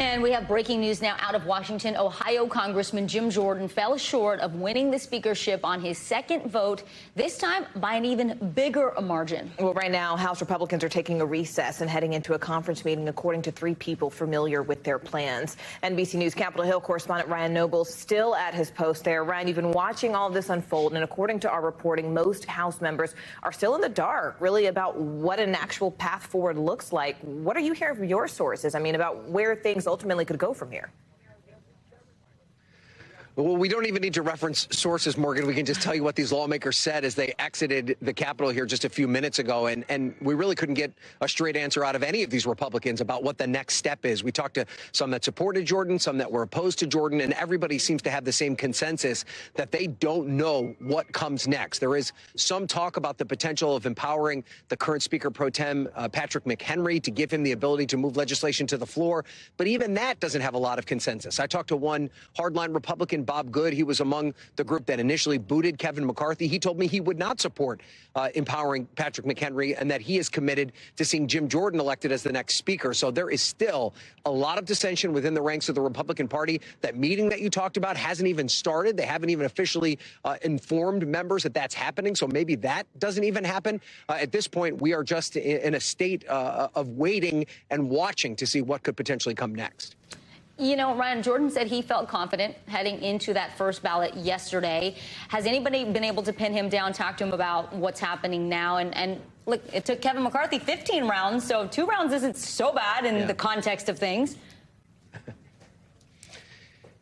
And we have breaking news now out of Washington. Ohio Congressman Jim Jordan fell short of winning the speakership on his second vote, this time by an even bigger margin. Well, right now, House Republicans are taking a recess and heading into a conference meeting, according to 3 people familiar with their plans. NBC News Capitol Hill correspondent Ryan Nobles still at his post there. Ryan, you've been watching all of this unfold, and according to our reporting, most House members are still in the dark, really, about what an actual path forward looks like. What are you hearing from your sources? I mean, about where things ultimately could go from here? Well, we don't even need to reference sources, Morgan. We can just tell you what these lawmakers said as they exited the Capitol here just a few minutes ago. And we really couldn't get a straight answer out of any of these Republicans about what the next step is. We talked to some that supported Jordan, some that were opposed to Jordan, and everybody seems to have the same consensus that they don't know what comes next. There is some talk about the potential of empowering the current Speaker pro tem, Patrick McHenry, to give him the ability to move legislation to the floor. But even that doesn't have a lot of consensus. I talked to one hardline Republican, Bob Good. He was among the group that initially booted Kevin McCarthy. He told me he would not support empowering Patrick McHenry, and that he is committed to seeing Jim Jordan elected as the next speaker. So there is still a lot of dissension within the ranks of the Republican Party. That meeting that you talked about hasn't even started. They haven't even officially informed members that that's happening. So maybe that doesn't even happen. At this point, we are just in a state of waiting and watching to see what could potentially come next. You know, Ryan, Jordan said he felt confident heading into that first ballot yesterday. Has anybody been able to pin him down, talk to him about what's happening now? And look, it took Kevin McCarthy 15 rounds, so 2 rounds isn't so bad in the context of things.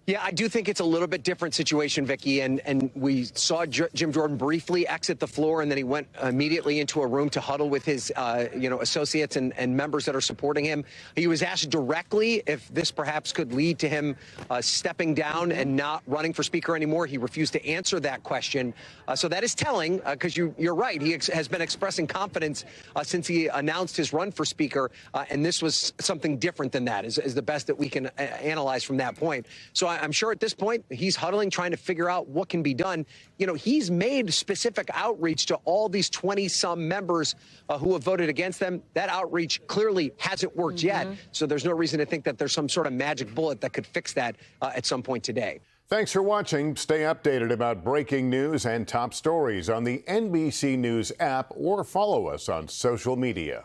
Yeah, I do think it's a little bit different situation, Vicky, and we saw Jim Jordan briefly exit the floor, and then he went immediately into a room to huddle with his, associates and members that are supporting him. He was asked directly if this perhaps could lead to him stepping down and not running for speaker anymore. He refused to answer that question. So that is telling, because you're right. He has been expressing confidence since he announced his run for speaker, and this was something different than that, is the best that we can analyze from that point. So I'm sure at this point he's huddling, trying to figure out what can be done. You know, he's made specific outreach to all these 20-some members who have voted against them. That outreach clearly hasn't worked yet. So there's no reason to think that there's some sort of magic bullet that could fix that at some point today. Thanks for watching. Stay updated about breaking news and top stories on the NBC News app, or follow us on social media.